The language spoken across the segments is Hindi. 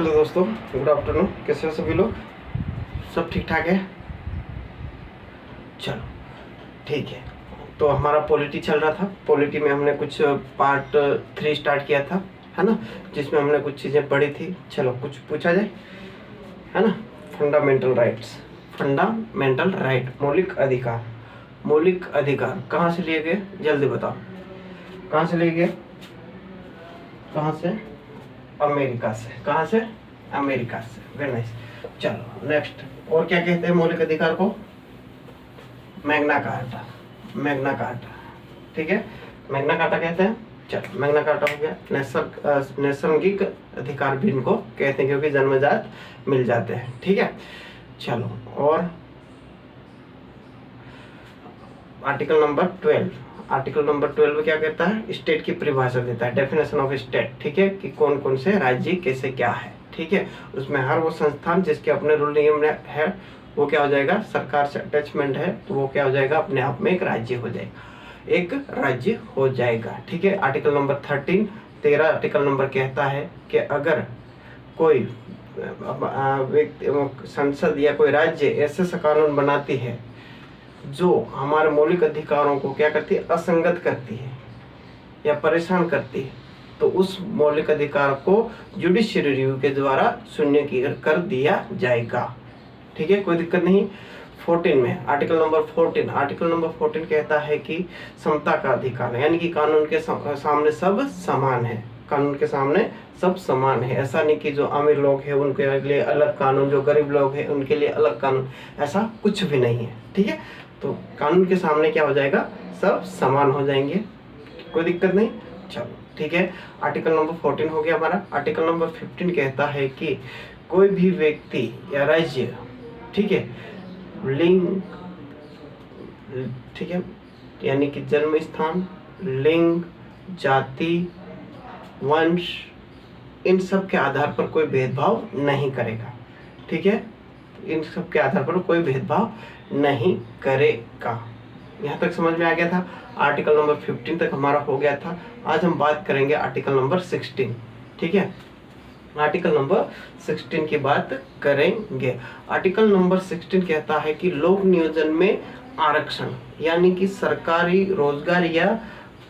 हेलो दोस्तों, गुड आफ्टरनून। कैसे हो सभी लोग? सब ठीक ठाक है? चलो ठीक है। तो हमारा पॉलिटी चल रहा था। पॉलिटी में हमने कुछ पार्ट 3 स्टार्ट किया था, है ना, जिसमें हमने कुछ चीज़ें पढ़ी थी। चलो कुछ पूछा जाए, है ना। फंडामेंटल राइट्स, फंडामेंटल राइट, मौलिक अधिकार। मौलिक अधिकार कहाँ से लिए गए, जल्दी बताओ। कहाँ से लिए गए? कहाँ से? अमेरिका से। कहाँ से? अमेरिका से। Very nice. चलो नेक्स्ट। और क्या कहते हैं मौलिक अधिकार को? Magna carta. मैग्ना कार्टा, ठीक है, मैग्ना कार्टा कहते हैं। चलो मैग्ना कार्टा हो गया। नैसर्गिक अधिकार भी इनको कहते हैं, क्योंकि जन्मजात मिल जाते हैं, ठीक है। चलो और आर्टिकल नंबर 12। आर्टिकल नंबर 12 क्या कहता है? स्टेट की परिभाषा देता है, डेफिनेशन ऑफ स्टेट, ठीक है, कि कौन कौन से राज्य कैसे क्या है, ठीक है। उसमें हर वो संस्थान जिसके अपने रूल नियम है वो क्या हो जाएगा? सरकार से अटैचमेंट है तो वो क्या हो जाएगा? अपने आप में एक राज्य हो जाएगा, एक राज्य हो जाएगा, ठीक है। आर्टिकल नंबर 13 आर्टिकल नंबर कहता है कि अगर कोई व्यक्ति, संसद या कोई राज्य ऐसे कानून बनाती है जो हमारे मौलिक अधिकारों को क्या करती है? असंगत करती है या परेशान करती है, तो उस मौलिक अधिकार को जुडिशियल रिव्यू के द्वारा शून्य कर दिया जाएगा, ठीक है, कोई दिक्कत नहीं। 14 में आर्टिकल नंबर 14 कहता है कि समता का अधिकार, यानी कि कानून के सामने सब समान है। कानून के सामने सब समान है। ऐसा नहीं कि जो अमीर लोग हैं उनके लिए अलग कानून, जो गरीब लोग हैं उनके लिए अलग कानून, ऐसा कुछ भी नहीं है, ठीक है। तो कानून के सामने क्या हो जाएगा? सब समान हो जाएंगे, कोई दिक्कत नहीं। चलो ठीक है, आर्टिकल नंबर 14 हो गया हमारा। आर्टिकल नंबर 15 कहता है कि कोई भी व्यक्ति या राज्य, ठीक है, लिंग, ठीक है, यानी कि जन्म स्थान, लिंग, जाति, वंश, इन सब के आधार पर कोई भेदभाव नहीं करेगा, ठीक है। इन सब के आधार पर कोई भेदभाव नहीं करेगा। यहाँ तक समझ में आ गया था। आर्टिकल नंबर 15 तक हमारा हो गया था। आज हम बात करेंगे आर्टिकल नंबर 16, ठीक है। आर्टिकल नंबर 16 की बात करेंगे। आर्टिकल नंबर 16 कहता है कि लोक नियोजन में आरक्षण, यानी कि सरकारी रोजगार या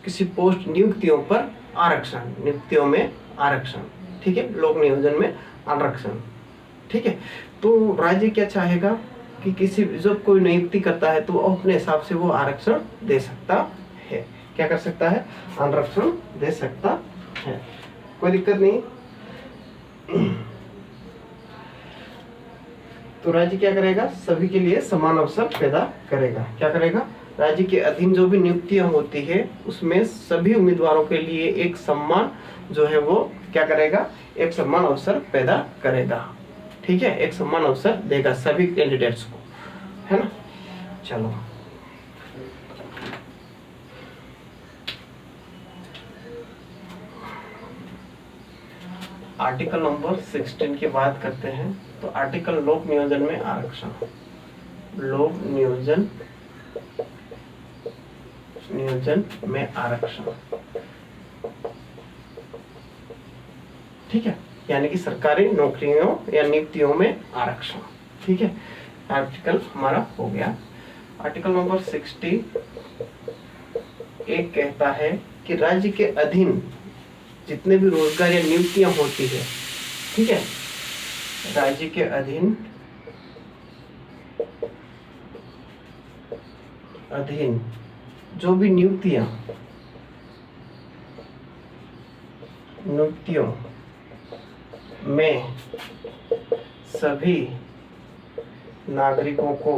किसी पोस्ट नियुक्तियों पर आरक्षण, नियुक्तियों में आरक्षण, ठीक है, लोक नियोजन में आरक्षण, ठीक है। तो राज्य क्या चाहेगा कि किसी जब कोई नियुक्ति करता है तो अपने हिसाब से वो आरक्षण दे सकता है। क्या कर सकता है? आरक्षण दे सकता है, कोई दिक्कत नहीं। तो राज्य क्या करेगा? सभी के लिए समान अवसर पैदा करेगा। क्या करेगा? राज्य के अधीन जो भी नियुक्तियां होती है उसमें सभी उम्मीदवारों के लिए एक सम्मान जो है वो क्या करेगा? एक समान अवसर पैदा करेगा, ठीक है, एक समान अवसर देगा सभी कैंडिडेट्स को, है ना। चलो आर्टिकल नंबर 16 की बात करते हैं। तो आर्टिकल लोक नियोजन में आरक्षण, लोक नियोजन में आरक्षण, ठीक है, यानी कि सरकारी नौकरियों या नियुक्तियों में आरक्षण, ठीक है। आर्टिकल हमारा हो गया। आर्टिकल नंबर 60 एक कहता है कि राज्य के अधीन जितने भी रोजगार या नियुक्तियां होती है, ठीक है, राज्य के अधीन जो भी नियुक्तियों में सभी नागरिकों को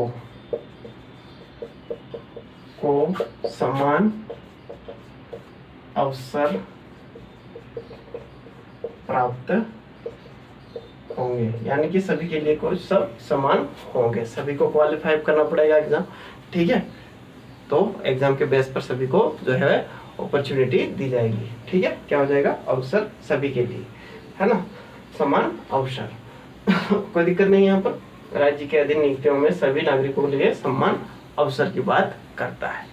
समान अवसर प्राप्त होंगे, यानी कि सभी के लिए कोई सब समान होंगे। सभी को क्वालिफाई करना पड़ेगा एग्जाम, ठीक है। तो एग्जाम के बेस पर सभी को जो है अपॉर्चुनिटी दी जाएगी, ठीक है। क्या हो जाएगा? अवसर सभी के लिए, है ना, समान अवसर। कोई दिक्कत नहीं। यहाँ पर राज्य के अधीन नियुक्तियों में सभी नागरिकों के लिए समान अवसर की बात करता है,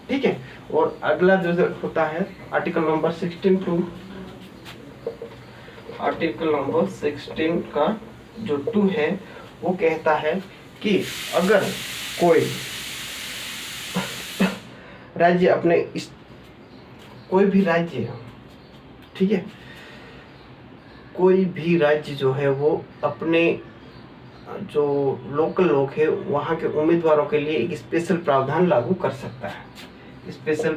ठीक है। और अगला जो होता है article number 16 to article number 16 का जो 2 है वो कहता है कि अगर कोई राज्य अपने कोई भी राज्य, ठीक है, कोई भी राज्य जो है वो अपने जो लोकल लोग है वहाँ के उम्मीदवारों के लिए एक स्पेशल प्रावधान लागू कर सकता है। स्पेशल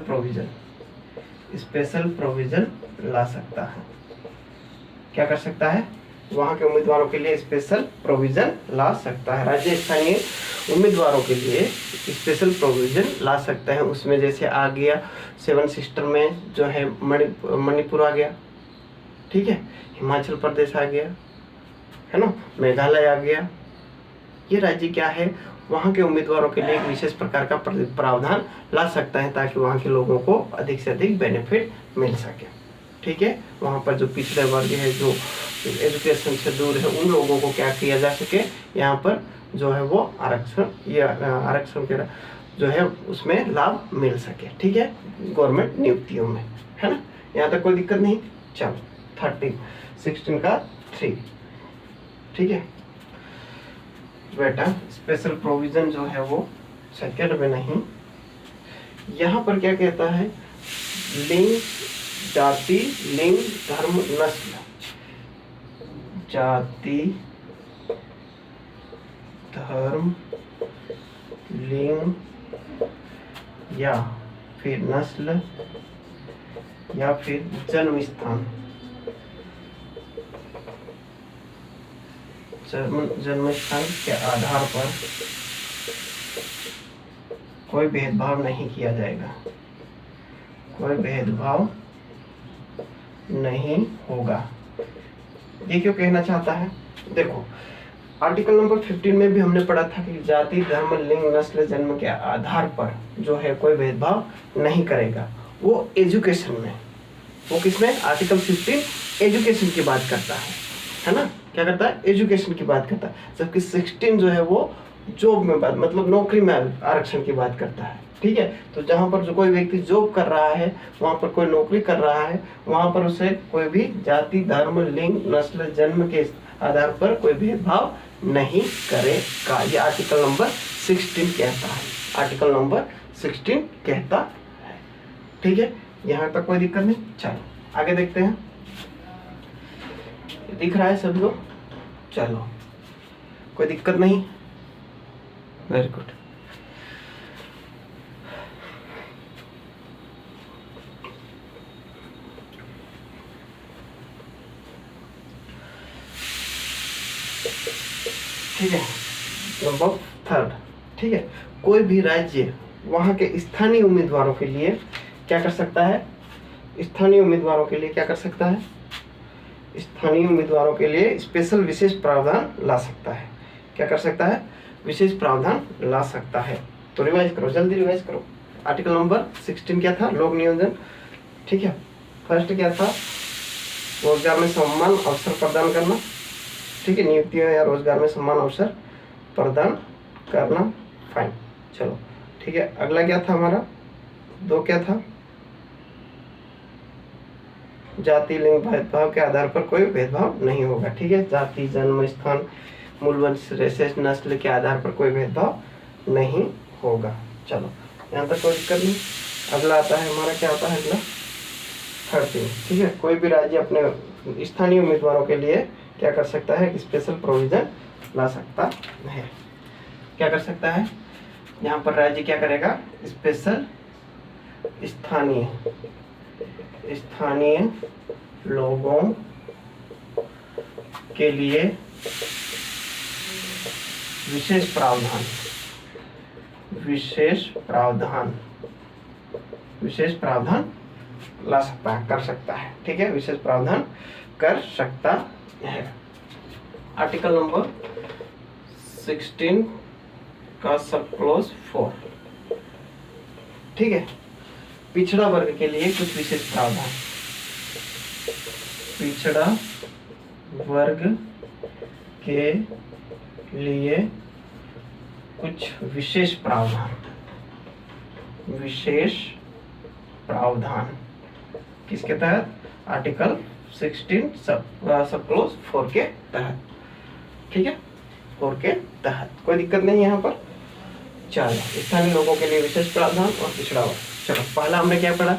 प्रोविजन ला सकता है। क्या कर सकता है? वहाँ के उम्मीदवारों के लिए स्पेशल प्रोविजन ला सकता है। राज्य स्थानीय उम्मीदवारों के लिए स्पेशल प्रोविजन ला सकता है। उसमें जैसे आ गया 7 सिस्टर में जो है मणिपुर आ गया, ठीक है, हिमाचल प्रदेश आ गया, है ना, मेघालय आ गया। ये राज्य क्या है, वहाँ के उम्मीदवारों के लिए एक विशेष प्रकार का प्रावधान ला सकता है ताकि वहाँ के लोगों को अधिक से अधिक बेनिफिट मिल सके, ठीक है। वहाँ पर जो पिछड़े वर्ग है, जो एजुकेशन से दूर है, उन लोगों को क्या किया जा सके, यहाँ पर जो है वो आरक्षण के जो है उसमें लाभ मिल सके, ठीक है, गवर्नमेंट नियुक्तियों में, है ना। यहाँ तक कोई दिक्कत नहीं। चलो 16 का 3, ठीक है बेटा। स्पेशल प्रोविजन जो है वो सेकंड में नहीं, यहाँ पर क्या कहता है, लिंग, जाति, लिंग, धर्म, नस्ल, जाति, धर्म, लिंग या फिर नस्ल या फिर जन्म स्थान, जन्म स्थान के आधार पर कोई भेदभाव नहीं किया जाएगा, कोई भेदभाव नहीं होगा। ये क्यों कहना चाहता है? देखो, आर्टिकल नंबर 15 में भी हमने पढ़ा था कि जाति, धर्म, लिंग, नस्ल, जन्म के आधार पर जो है कोई भेदभाव नहीं करेगा। वो एजुकेशन में, वो किसमें? आर्टिकल 15 एजुकेशन की बात करता है ना, क्या करता है? एजुकेशन की बात करता है। जबकि 16 जो है वो जॉब में बात, मतलब नौकरी में आरक्षण की बात करता है, ठीक है। तो जहाँ पर जो कोई व्यक्ति जॉब कर रहा है, वहाँ पर कोई नौकरी कर रहा है, वहाँ पर उसे कोई भी जाति, धर्म, लिंग, नस्ल, जन्म के आधार पर कोई भेदभाव नहीं करेगा। ये आर्टिकल नंबर 16 कहता है, आर्टिकल नंबर 16 कहता है, ठीक है। यहाँ तक कोई दिक्कत नहीं। चलो आगे देखते हैं, दिख रहा है सभी को? चलो, कोई दिक्कत नहीं, वेरी गुड। ठीक है, नंबर 3, ठीक है। कोई भी राज्य वहाँ के स्थानीय उम्मीदवारों के लिए क्या कर सकता है? स्थानीय उम्मीदवारों के लिए क्या कर सकता है? स्थानीय उम्मीदवारों के लिए स्पेशल विशेष प्रावधान ला सकता है। क्या कर सकता है? विशेष प्रावधान ला सकता है। तो रिवाइज करो, जल्दी रिवाइज करो। आर्टिकल नंबर 16 क्या था? लोक नियोजन, ठीक है। फर्स्ट क्या था? रोजगार में समान अवसर प्रदान करना, ठीक है, नियुक्तियों या रोजगार में समान अवसर प्रदान करना, फाइन, चलो ठीक है। अगला क्या था हमारा? 2 क्या था? जाति, लिंग, भेदभाव के आधार पर कोई भेदभाव नहीं होगा, ठीक है। जाति, जन्म स्थान, मूल वंश, रेशेस, नस्ल के आधार पर कोई भेदभाव नहीं होगा। चलो यहाँ तक कोई दिक्कत नहीं। अगला आता है हमारा, क्या आता है अगला? 13, ठीक है। कोई भी राज्य अपने स्थानीय उम्मीदवारों के लिए क्या कर सकता है? स्पेशल प्रोविजन ला सकता है। क्या कर सकता है? यहाँ पर राज्य क्या करेगा? स्पेशल स्थानीय लोगों के लिए विशेष प्रावधान ला सकता है, कर सकता है, ठीक है। विशेष प्रावधान कर सकता है। आर्टिकल नंबर 16 का सब क्लोज 4, ठीक है। पिछड़ा वर्ग के लिए कुछ विशेष प्रावधान, पिछड़ा वर्ग के लिए कुछ विशेष प्रावधान किसके तहत? आर्टिकल 16 सब क्लोज 4 के तहत, ठीक है, 4 के तहत कोई दिक्कत नहीं यहाँ पर। चलो, स्थानीय लोगों के लिए विशेष प्रावधान और पिछड़ा वर्ग। चलो, पहला हमने क्या पढ़ा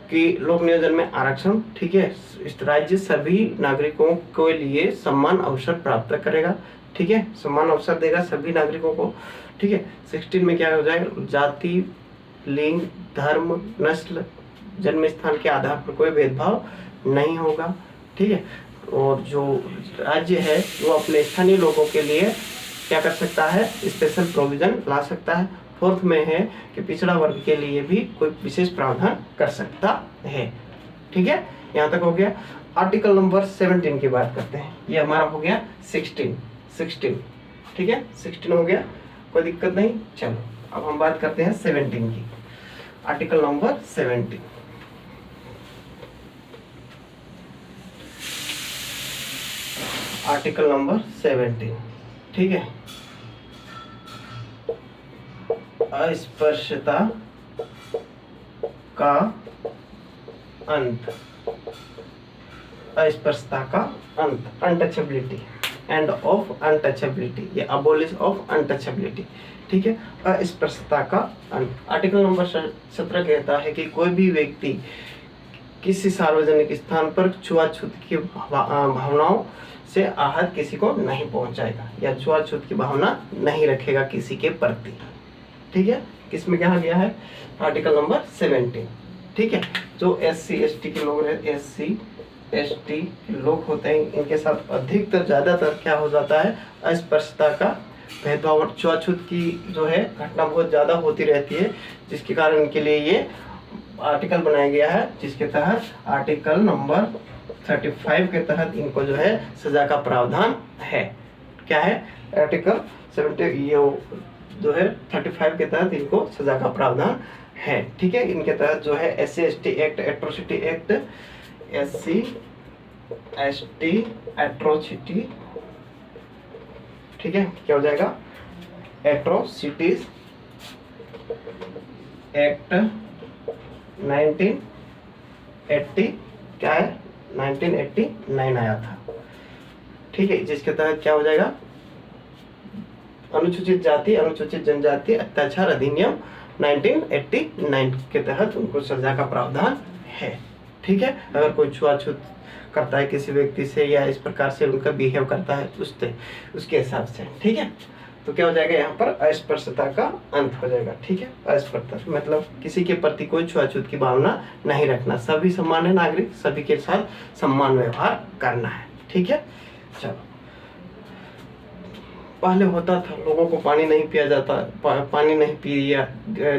कि लोक नियोजन में आरक्षण, ठीक है, इस राज्य सभी नागरिकों के लिए समान अवसर प्राप्त करेगा, ठीक है, समान अवसर देगा सभी नागरिकों को, ठीक है। 16 में क्या हो जाएगा, जाति, लिंग, धर्म, नस्ल, जन्म स्थान के आधार पर कोई भेदभाव नहीं होगा, ठीक है। और जो राज्य है वो अपने स्थानीय लोगों के लिए क्या कर सकता है, स्पेशल प्रोविजन ला सकता है। फोर्थ में है कि पिछड़ा वर्ग के लिए भी कोई विशेष प्रावधान कर सकता है, ठीक है। यहाँ तक हो गया। आर्टिकल नंबर 17 की बात करते हैं, ये हमारा हो गया 16, ठीक है, 16 हो गया, कोई दिक्कत नहीं। चलो, अब हम बात करते हैं 17 की। आर्टिकल नंबर 17, आर्टिकल नंबर 17, ठीक है। अस्पृश्यता का अंत, अस्पृश्यता का अंत, अनटचेबिलिटी, एंड ऑफ अनटचेबिलिटी, ये अबोलिश ऑफ अनटचेबिलिटी, ठीक है, अस्पृश्यता का अंत। आर्टिकल नंबर 17 कहता है कि कोई भी व्यक्ति किसी सार्वजनिक स्थान पर छुआछूत की भावनाओं से आहत किसी को नहीं पहुंचाएगा या छुआछूत की भावना नहीं रखेगा किसी के प्रति, ठीक है। किसमें कहा गया है, आर्टिकल नंबर 17, ठीक है। जो SC ST के लोग रहते, SC ST लोग होते हैं, इनके साथ अधिकतर ज़्यादातर क्या हो जाता है, अस्पृश्यता का भेदभाव और छुआछूत की जो है घटना बहुत ज़्यादा होती रहती है, जिसके कारण इनके लिए ये आर्टिकल बनाया गया है, जिसके तहत आर्टिकल नंबर 35 के तहत इनको जो है सजा का प्रावधान है। क्या है, आर्टिकल 70 ये जो है 35 के तहत इनको सजा का प्रावधान है, ठीक है। इनके तहत जो है SC ST act, atrocity act, SC ST atrocity, ठीक है, क्या हो जाएगा, एट्रोसिटीज एक्ट 1980, क्या है, 1989 आया था, ठीक है, जिसके तहत क्या हो जाएगा, अनुसूचित जाति अनुसूचित जनजाति अत्याचार अधिनियम 1989 के तहत उनको सजा का प्रावधान है, ठीक है। अगर कोई छुआछूत करता है किसी व्यक्ति से या इस प्रकार से उनका बिहेव करता है उसके हिसाब से, ठीक है, तो क्या हो जाएगा, यहाँ पर अस्पृश्यता का अंत हो जाएगा, ठीक है। अस्पृश्यता मतलब किसी के प्रति कोई छुआछूत की भावना नहीं रखना, सभी समान है नागरिक, सभी के साथ सम्मान व्यवहार करना है, ठीक है। चलो, पहले होता था लोगों को पानी नहीं पिया जाता, पानी नहीं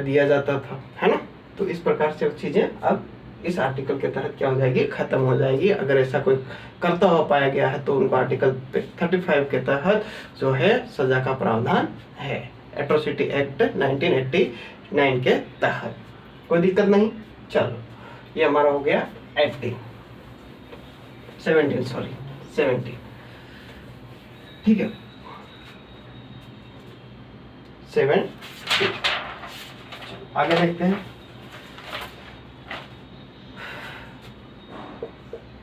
दिया जाता था, है ना, तो इस प्रकार से चीजें अब इस आर्टिकल के तहत क्या हो जाएगी, खत्म हो जाएगी। अगर ऐसा कोई करता हो पाया गया है तो उनको आर्टिकल 35 के तहत जो है सजा का प्रावधान है, एट्रोसिटी एक्ट 1989 के तहत, कोई दिक्कत नहीं। चलो, ये हमारा हो गया 17, ठीक है, 7। आगे देखते हैं,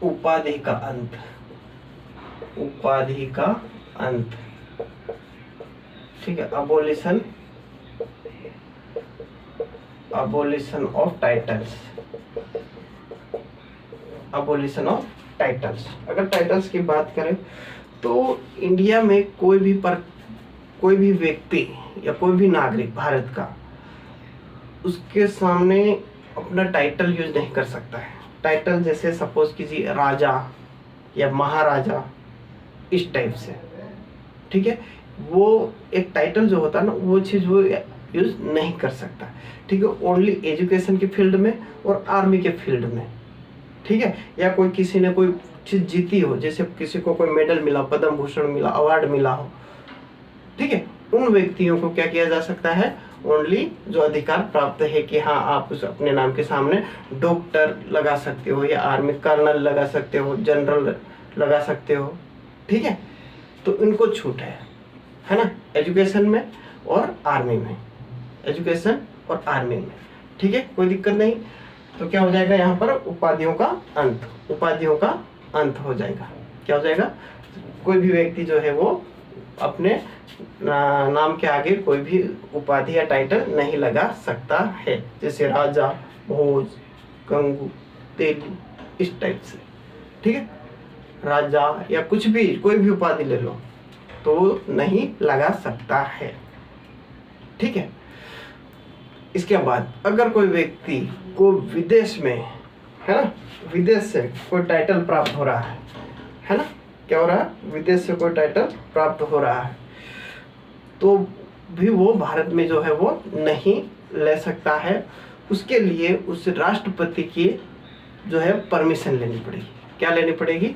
उपाधि का अंत, उपाधि का अंत, ठीक है, abolition of titles, abolition of titles. अगर टाइटल्स की बात करें तो इंडिया में कोई भी व्यक्ति या कोई भी नागरिक भारत का उसके सामने अपना टाइटल यूज नहीं कर सकता है। टाइटल जैसे सपोज कीजिए राजा या महाराजा, इस टाइप से, ठीक है, वो एक टाइटल जो होता है ना, वो चीज़ वो यूज नहीं कर सकता, ठीक है। ओनली एजुकेशन के फील्ड में और आर्मी के फील्ड में, ठीक है, या कोई किसी ने कोई चीज़ जीती हो, जैसे किसी को कोई मेडल मिला, पद्म भूषण मिला, अवार्ड मिला हो, ठीक है, उन व्यक्तियों को क्या किया जा सकता है, ओनली जो अधिकार प्राप्त है कि हाँ आप उस अपने नाम के सामने डॉक्टर लगा सकते हो या आर्मी कर्नल लगा सकते हो, जनरल लगा सकते हो, ठीक है, तो इनको छूट है ना, एजुकेशन में और आर्मी में, एजुकेशन और आर्मी में, ठीक है, कोई दिक्कत नहीं। तो क्या हो जाएगा यहाँ पर, उपाधियों का अंत, उपाधियों का अंत हो जाएगा। क्या हो जाएगा? कोई भी व्यक्ति जो है वो अपने नाम के आगे कोई भी उपाधि या टाइटल नहीं लगा सकता है, जैसे राजा, भोज, गंगू, तेली, इस टाइप से। ठीक है, राजा या कुछ भी कोई भी उपाधि ले लो तो नहीं लगा सकता है। ठीक है, इसके बाद अगर कोई व्यक्ति को विदेश में, है ना, विदेश से कोई टाइटल प्राप्त हो रहा है ना, क्या हो रहा है? विदेश से कोई टाइटल प्राप्त हो रहा है तो भी वो भारत में जो है वो नहीं ले सकता है। उसके लिए उस राष्ट्रपति की जो है परमिशन लेनी पड़ेगी। क्या लेनी पड़ेगी?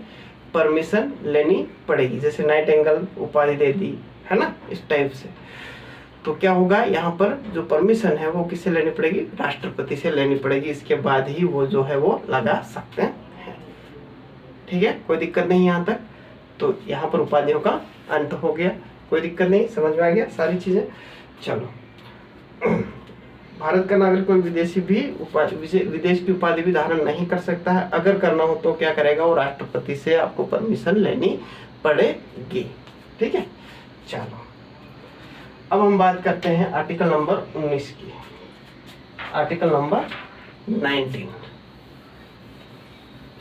परमिशन लेनी पड़ेगी। जैसे नाइटिंगेल उपाधि दे दी, है ना, इस टाइप से। तो क्या होगा, यहाँ पर जो परमिशन है वो किससे लेनी पड़ेगी? राष्ट्रपति से लेनी पड़ेगी। इसके बाद ही वो जो है वो लगा सकते हैं। ठीक है, कोई दिक्कत नहीं यहाँ तक। तो यहाँ पर उपाधियों का अंत हो गया, कोई दिक्कत नहीं, समझ में आ गया सारी चीजें। चलो, भारत का नागरिक कोई विदेशी भी विदेश की उपाधि भी धारण नहीं कर सकता है। अगर करना हो तो क्या करेगा? वो राष्ट्रपति से आपको परमिशन लेनी पड़ेगी। ठीक है, चलो अब हम बात करते हैं आर्टिकल नंबर 19 की। आर्टिकल नंबर 19,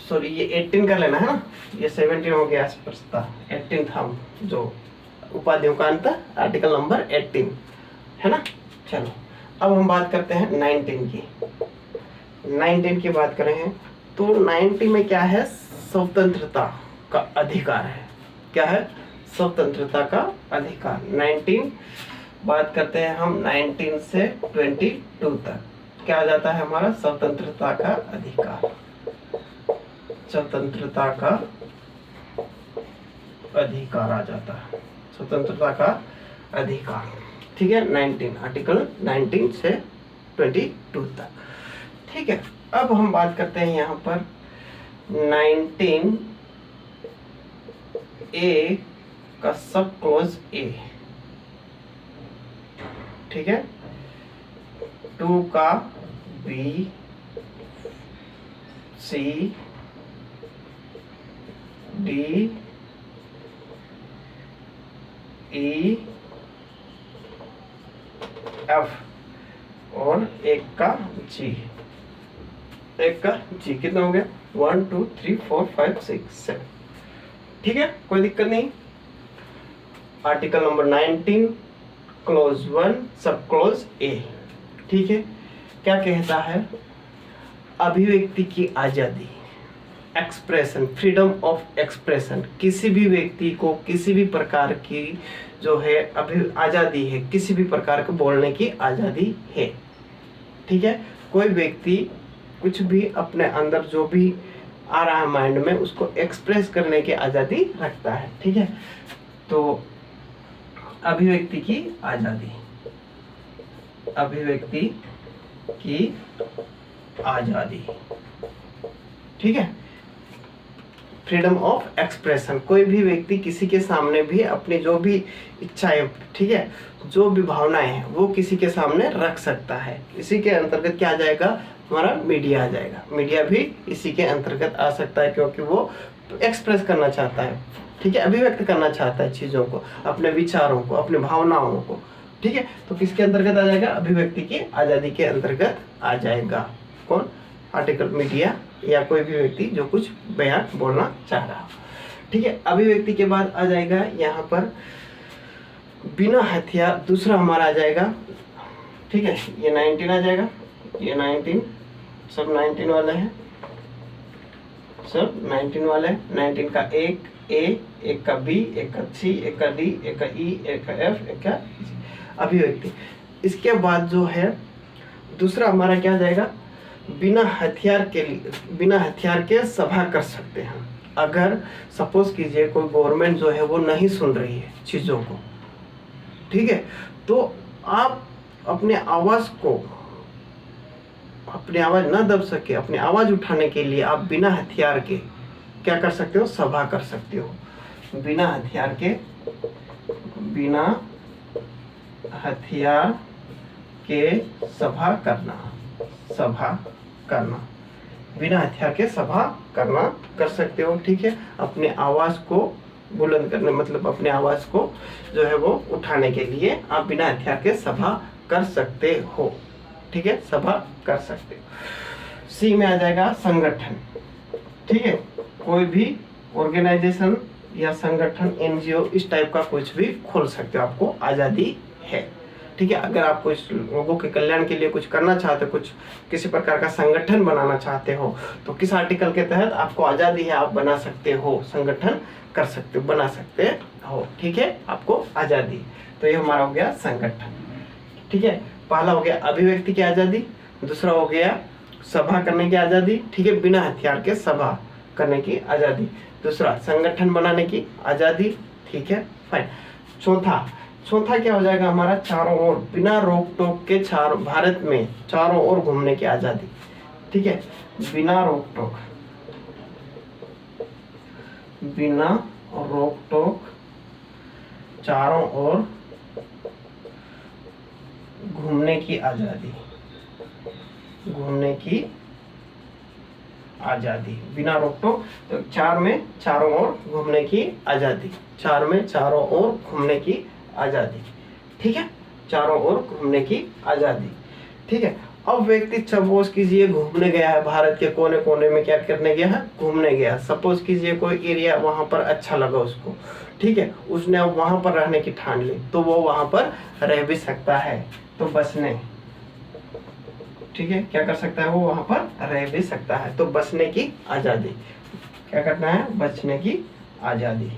सॉरी ये 18 का लेना है ना, ये 17 हो गया प्रस्ताव, 18 था जो उपाधियों का अंत, आर्टिकल नंबर 18, है ना। चलो अब हम बात करते हैं 19 की। 19 की बात करें हैं तो 90 में क्या है? स्वतंत्रता का अधिकार है। क्या है? स्वतंत्रता का अधिकार। 19 बात करते हैं हम 19 से 22 तक, क्या आ जाता है हमारा? स्वतंत्रता का अधिकार। स्वतंत्रता का अधिकार आ जाता है, स्वतंत्रता का अधिकार। ठीक है, 19, आर्टिकल 19 से 22 तक। ठीक है, अब हम बात करते हैं यहाँ पर 19A का सब क्लोज ए। ठीक है, 2 का बी, सी, डी, ई, एफ और 1 का जी। 1 का जी कितना हो गया? 1 2 3 4 5 6 7। ठीक है, कोई दिक्कत नहीं। आर्टिकल नंबर 19 क्लोज 1 सब क्लोज ए। ठीक है, क्या कहता है? अभिव्यक्ति की आजादी, एक्सप्रेशन, फ्रीडम ऑफ एक्सप्रेशन। किसी भी व्यक्ति को किसी भी प्रकार की जो है अभी आज़ादी है, किसी भी प्रकार के बोलने की आज़ादी है। ठीक है, कोई व्यक्ति कुछ भी अपने अंदर जो भी आ रहा है माइंड में उसको एक्सप्रेस करने की आज़ादी रखता है। ठीक है, तो अभिव्यक्ति की आज़ादी, अभिव्यक्ति की आज़ादी। ठीक है, फ्रीडम ऑफ एक्सप्रेशन। कोई भी व्यक्ति किसी के सामने भी अपनी जो भी इच्छाएं, ठीक है, जो भी भावनाएं हैं वो किसी के सामने रख सकता है। इसी के अंतर्गत क्या आ जाएगा? हमारा मीडिया आ जाएगा। मीडिया भी इसी के अंतर्गत आ सकता है क्योंकि वो एक्सप्रेस करना चाहता है, ठीक है, अभिव्यक्त करना चाहता है चीज़ों को, अपने विचारों को, अपने भावनाओं को। ठीक है, तो किसके अंतर्गत आ जाएगा? अभिव्यक्ति की आज़ादी के अंतर्गत आ जाएगा। कौन? आर्टिकल मीडिया या कोई भी व्यक्ति जो कुछ बयान बोलना चाह रहा हो। ठीक है, अभिव्यक्ति के बाद आ जाएगा यहाँ पर बिना हथियार, दूसरा हमारा आ जाएगा। ठीक है, ये 19 आ जाएगा, ये 19, सब 19 वाले हैं, सब 19 वाले हैं। 19 का 1 ए, 1 का बी, 1 का सी, 1 का डी, 1 का ई, 1 का एफ, 1 का अभिव्यक्ति। इसके बाद जो है दूसरा हमारा क्या आ जाएगा? बिना हथियार के लिए, बिना हथियार के सभा कर सकते हैं। अगर सपोज कीजिए कोई गवर्नमेंट जो है वो नहीं सुन रही है चीज़ों को, ठीक है, तो आप अपने आवाज़ को, अपनी आवाज़ न दब सके, अपनी आवाज़ उठाने के लिए आप बिना हथियार के क्या कर सकते हो? सभा कर सकते हो। बिना हथियार के, बिना हथियार के सभा करना, सभा करना। बिना हथियार के सभा कर सकते हो। ठीक है, अपने आवाज को बुलंद करने मतलब अपने आवाज को जो है वो उठाने के लिए आप बिना हथियार के सभा कर सकते हो। ठीक है, सभा कर सकते हो। सी में आ जाएगा संगठन। ठीक है, कोई भी ऑर्गेनाइजेशन या संगठन, एनजीओ, इस टाइप का कुछ भी खोल सकते हो, आपको आज़ादी है। ठीक है, अगर आप कुछ लोगों के कल्याण के लिए कुछ करना चाहते हो, कुछ किसी प्रकार का संगठन बनाना चाहते हो, तो किस आर्टिकल के तहत आपको आज़ादी है, आप बना सकते हो, संगठन कर सकते हो, बना सकते हो। ठीक है, आपको आज़ादी। तो ये हमारा हो गया संगठन। ठीक है, पहला हो गया अभिव्यक्ति की आज़ादी, दूसरा हो गया सभा करने की आज़ादी। ठीक है, बिना हथियार के सभा करने की आज़ादी, दूसरा संगठन बनाने की आज़ादी। ठीक है, फाइन। चौथा क्या हो जाएगा हमारा, चारों ओर बिना रोक टोक के भारत में चारों ओर घूमने की आज़ादी। ठीक है, बिना रोक टोक चारों ओर घूमने की आज़ादी, बिना रोक टोक। तो चार में चारों ओर घूमने की आज़ादी, चार में चारों ओर घूमने की आज़ादी। ठीक है, चारों ओर घूमने की आज़ादी। ठीक है, अब व्यक्ति सपोज कीजिए घूमने गया है, भारत के कोने कोने में क्या करने गया है, घूमने गया। सपोज कीजिए कोई एरिया वहां पर अच्छा लगा उसको, ठीक है, उसने अब वहां पर रहने की ठान ली, तो वो वहां पर रह भी सकता है। तो बसने, ठीक है, क्या कर सकता है, वो वहां पर रह भी सकता है। तो बसने की आज़ादी, क्या करना है, बचने की आज़ादी।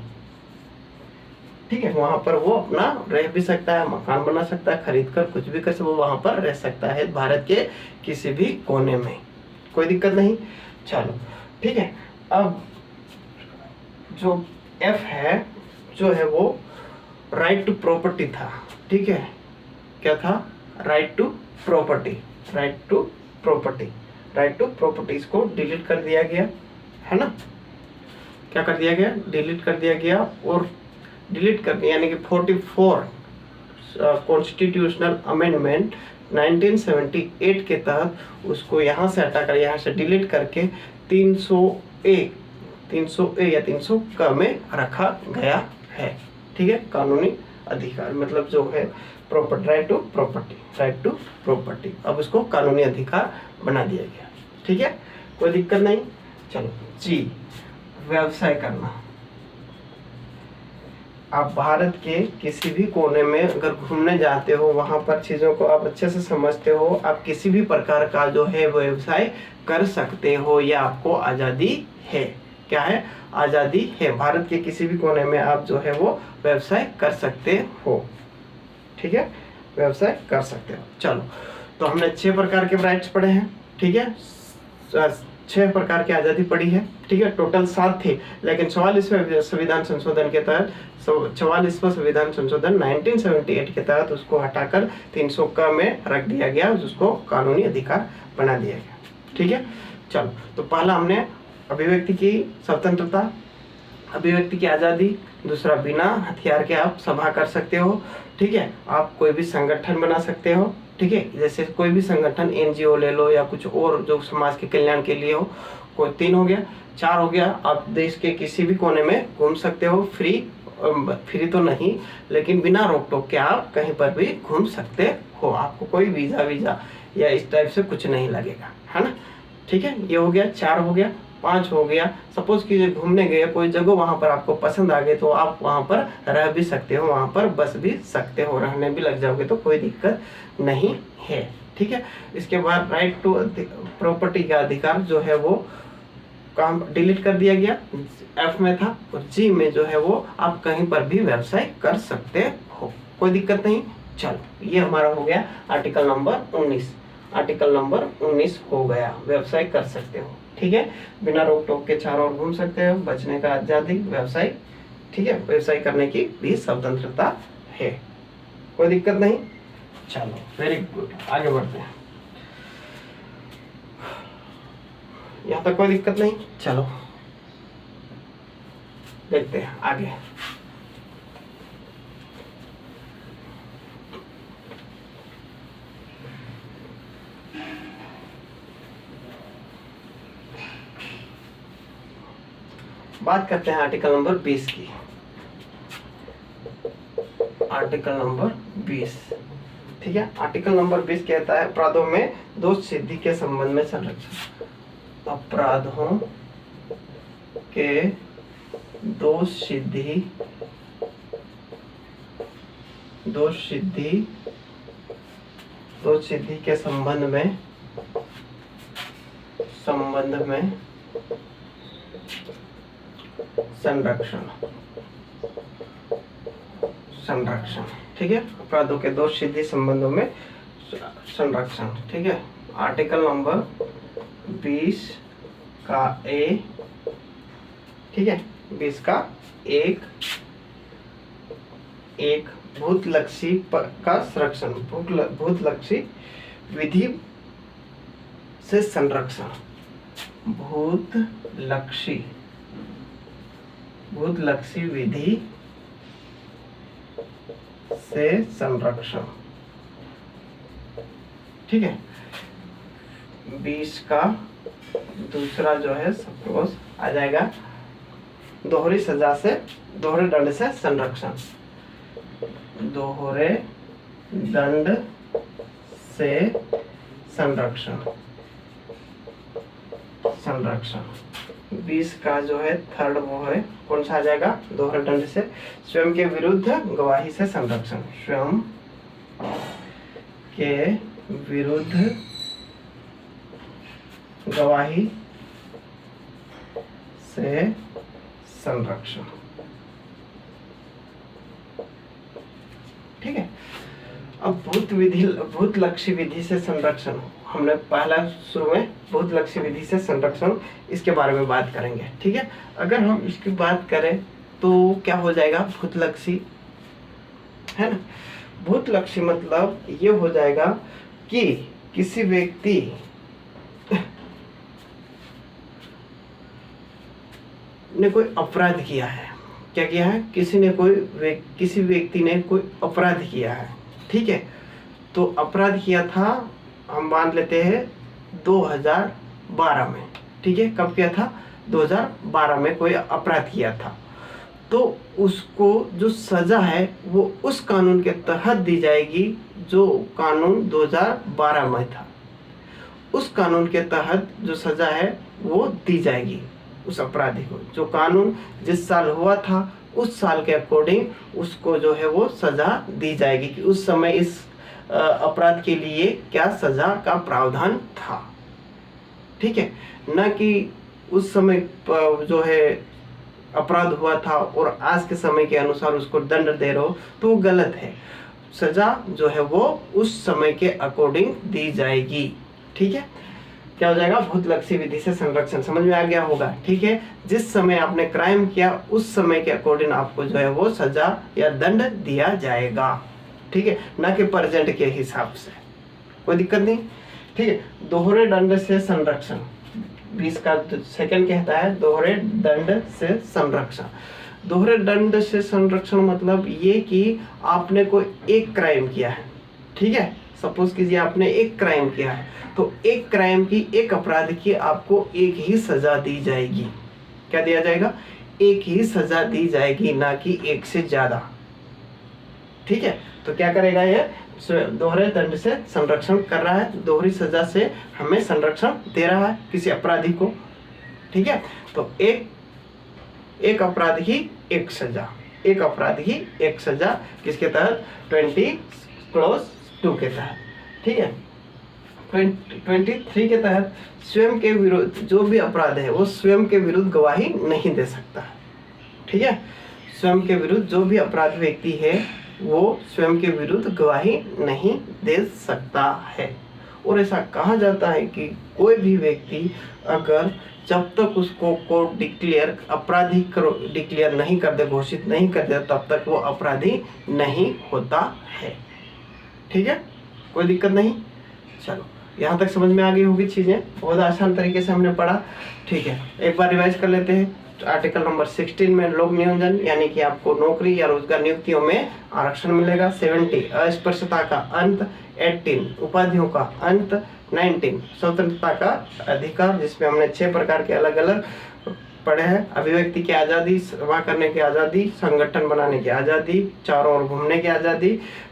ठीक है, वहां पर वो अपना रह भी सकता है, मकान बना सकता है, खरीद कर कुछ भी कर सकता है, वो वहां पर रह सकता है भारत के किसी भी कोने में, कोई दिक्कत नहीं। चलो ठीक है, अब जो एफ है जो है वो राइट टू प्रॉपर्टी था। ठीक है, क्या था, राइट टू प्रॉपर्टी, इसको डिलीट कर दिया गया है ना, क्या कर दिया गया, डिलीट कर दिया गया। और डिलीट कर दिया यानी कि 44 कॉन्स्टिट्यूशनल अमेंडमेंट 1978 के तहत उसको यहाँ से हटाकर, यहाँ से डिलीट करके 300A या 300 क में रखा गया है। ठीक है, कानूनी अधिकार मतलब जो है प्रॉपर्टी, राइट टू प्रॉपर्टी, अब उसको कानूनी अधिकार बना दिया गया। ठीक है, कोई दिक्कत नहीं। चलो जी, व्यवसाय करना। आप भारत के किसी भी कोने में अगर घूमने जाते हो, वहां पर चीज़ों को आप अच्छे से समझते हो, आप किसी भी प्रकार का जो है व्यवसाय कर सकते हो, या आपको आज़ादी है। क्या है, आज़ादी है। भारत के किसी भी कोने में आप जो है वो व्यवसाय कर सकते हो। ठीक है, व्यवसाय कर सकते हो। चलो, तो हमने 6 प्रकार के राइट्स पढ़े हैं। ठीक है, 6 प्रकार की आज़ादी पड़ी है। ठीक है, टोटल 7 थे, लेकिन 44वें संविधान संशोधन के तहत 44वां संविधान संशोधन 1978 के तहत उसको हटाकर 300 क में रख दिया गया, उसको कानूनी अधिकार बना दिया गया। ठीक है, चलो, तो पहला हमने अभिव्यक्ति की स्वतंत्रता, अभिव्यक्ति की आज़ादी, दूसरा बिना हथियार के आप सभा कर सकते हो। ठीक है, आप कोई भी संगठन बना सकते हो। ठीक है, जैसे कोई भी संगठन, एनजीओ ले लो या कुछ और जो समाज के कल्याण के लिए हो, कोई 3 हो गया। 4 हो गया, आप देश के किसी भी कोने में घूम सकते हो, फ्री तो नहीं, लेकिन बिना रोक टोक के आप कहीं पर भी घूम सकते हो, आपको कोई वीजा या इस टाइप से कुछ नहीं लगेगा, है ना। ठीक है, ये हो गया। 4 हो गया। 5 हो गया, सपोज कीजिए घूमने गए कोई जगह, वहां पर आपको पसंद आ गए, तो आप वहां पर रह भी सकते हो, वहां पर बस भी सकते हो, रहने भी लग जाओगे तो कोई दिक्कत नहीं है। ठीक है, इसके बाद राइट टू प्रॉपर्टी का अधिकार जो है वो काम डिलीट कर दिया गया, एफ में था। और जी में जो है वो आप कहीं पर भी व्यवसाय कर सकते हो, कोई दिक्कत नहीं। चलो, ये हमारा हो गया आर्टिकल नंबर 19। आर्टिकल नंबर 19 हो गया, व्यवसाय कर सकते हो। ठीक है, बिना रोक टोक के चारों ओर घूम सकते हो, बचने का आजादी, व्यवसाय। ठीक है, व्यवसाय करने की भी स्वतंत्रता है, कोई दिक्कत नहीं। चलो, वेरी गुड, आगे बढ़ते हैं। यहाँ तक कोई दिक्कत नहीं। चलो देखते हैं आगे। बात करते हैं आर्टिकल नंबर 20 की। आर्टिकल नंबर 20, ठीक है। आर्टिकल नंबर 20 कहता है अपराधों में दोष सिद्धि के संबंध में संरक्षण। अपराधों के दोष सिद्धि के संबंध में संरक्षण, ठीक है। अपराधों के दोष सिद्धि संबंधों में संरक्षण, ठीक है। आर्टिकल नंबर 20 का ए, ठीक है, 20 का एक भूतलक्षी का संरक्षण, भूतलक्षी विधि से संरक्षण, भूतलक्षी विधि से संरक्षण, ठीक है। 20 का दूसरा जो है सपोज आ जाएगा दोहरी सजा से, दोहरे दंड से संरक्षण, दोहरे दंड से संरक्षण। 20 का जो है थर्ड वो है कौन सा आ जाएगा, दोहरे दंड से स्वयं के विरुद्ध गवाही से संरक्षण, स्वयं के विरुद्ध गवाही से संरक्षण, ठीक है। अब भूतलक्षी विधि से संरक्षण, हमने पहला शुरू में भूतलक्षी विधि से संरक्षण इसके बारे में बात करेंगे, ठीक है। अगर हम इसकी बात करें तो क्या हो जाएगा, भूतलक्षी है ना। भूतलक्षी मतलब ये हो जाएगा कि किसी व्यक्ति ने कोई अपराध किया है, क्या किया है, किसी व्यक्ति ने कोई अपराध किया है, ठीक है। तो अपराध किया था, हम मान लेते हैं 2012 में, ठीक है। कब किया था, 2012 में कोई अपराध किया था। तो उसको जो सजा है वो उस कानून के तहत दी जाएगी जो कानून 2012 में था, उस कानून के तहत जो सजा है वो दी जाएगी उस अपराधी को। जो कानून जिस साल हुआ था उस साल के अकॉर्डिंग उसको जो है वो सजा दी जाएगी कि उस समय इस अपराध के लिए क्या सजा का प्रावधान था, ठीक है। न कि उस समय जो है अपराध हुआ था और आज के समय के अनुसार उसको दंड दे रहे हो तो वो गलत है। सजा जो है वो उस समय के अकॉर्डिंग दी जाएगी, ठीक है। क्या हो जाएगा, भूतलक्षी विधि से संरक्षण, समझ में आ गया होगा, ठीक है। जिस समय आपने क्राइम किया उस समय के अकॉर्डिंग आपको जो है वो सजा या दंड दिया जाएगा, ठीक है, ना कि प्रेजेंट के हिसाब से, कोई दिक्कत नहीं, ठीक है। दोहरे दंड से संरक्षण, 20 का सेकंड कहता है दोहरे दंड से संरक्षण। दोहरे दंड से संरक्षण मतलब ये कि आपने कोई एक क्राइम किया है, ठीक है। सपोज कीजिए आपने एक क्राइम किया है, तो एक क्राइम की, एक अपराध की आपको एक ही सजा दी जाएगी। क्या दिया जाएगा, एक ही सजा दी जाएगी, ना कि एक से ज्यादा, ठीक है। तो क्या करेगा ये, दोहरे दंड से संरक्षण कर रहा है, दोहरी सजा से हमें संरक्षण दे रहा है किसी अपराधी को, ठीक है। तो एक अपराध ही एक सजा, एक अपराध ही एक सजा, किसके तहत, 20(2) के तहत, ठीक है। 23 के तहत स्वयं के विरुद्ध जो भी अपराध है वो स्वयं के विरुद्ध गवाही नहीं दे सकता, ठीक है। स्वयं के विरुद्ध जो भी अपराध व्यक्ति है वो स्वयं के विरुद्ध गवाही नहीं दे सकता है। और ऐसा कहा जाता है कि कोई भी व्यक्ति अगर जब तक उसको कोर्ट डिक्लेयर अपराधी डिक्लेयर नहीं कर दे, घोषित नहीं कर दे, तब तक वो अपराधी नहीं होता है, ठीक है, कोई दिक्कत नहीं। चलो यहाँ तक समझ में आ गई होगी चीजें, बहुत आसान तरीके से हमने पढ़ा, ठीक है। एक बार रिवाइज कर लेते हैं। आर्टिकल नंबर 16 में लोक नियोजन, यानी कि आपको नौकरी या रोजगार नियुक्तियों में आरक्षण मिलेगा। 70 अस्पृश्यता का अंत। 18 उपाधियों का अंत। 19 स्वतंत्रता का अधिकार, जिसमें हमने 6 प्रकार के अलग अलग पढ़े हैं। अभिव्यक्ति की आज़ादी, सभा करने की आज़ादी, संगठन बनाने की आज़ादी, चारों ओर घूमने की आज़ादी।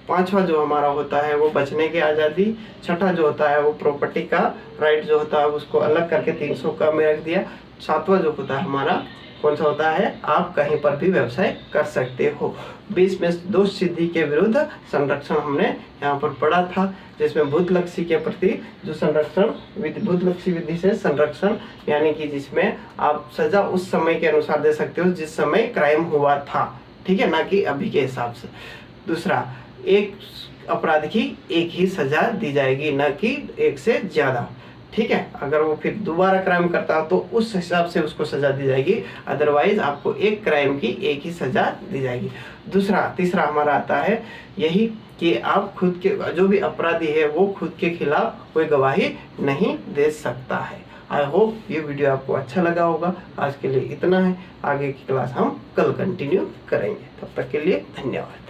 पांचवा जो हमारा होता है वो बचने की आज़ादी। छठा जो होता है वो प्रॉपर्टी का राइट जो होता है उसको अलग करके 300 का में रख दिया। सातवां जो होता है हमारा कौन सा होता है, आप कहीं पर भी व्यवसाय कर सकते हो। 20 में दोष सिद्धि के विरुद्ध संरक्षण हमने यहाँ पर पढ़ा था, जिसमें भूतलक्षी के प्रति जो संरक्षण, भूतलक्षी विधि से संरक्षण यानी कि जिसमें आप सजा उस समय के अनुसार दे सकते हो जिस समय क्राइम हुआ था, ठीक है, ना कि अभी के हिसाब से। दूसरा, एक अपराध की एक ही सजा दी जाएगी, न कि एक से ज्यादा, ठीक है। अगर वो फिर दोबारा क्राइम करता है तो उस हिसाब से उसको सजा दी जाएगी, अदरवाइज आपको एक क्राइम की एक ही सजा दी जाएगी। तीसरा हमारा आता है यही कि आप खुद के, जो भी अपराधी है वो खुद के खिलाफ कोई गवाही नहीं दे सकता है। आई होप ये वीडियो आपको अच्छा लगा होगा। आज के लिए इतना है, आगे की क्लास हम कल कंटिन्यू करेंगे। तब तक के लिए धन्यवाद।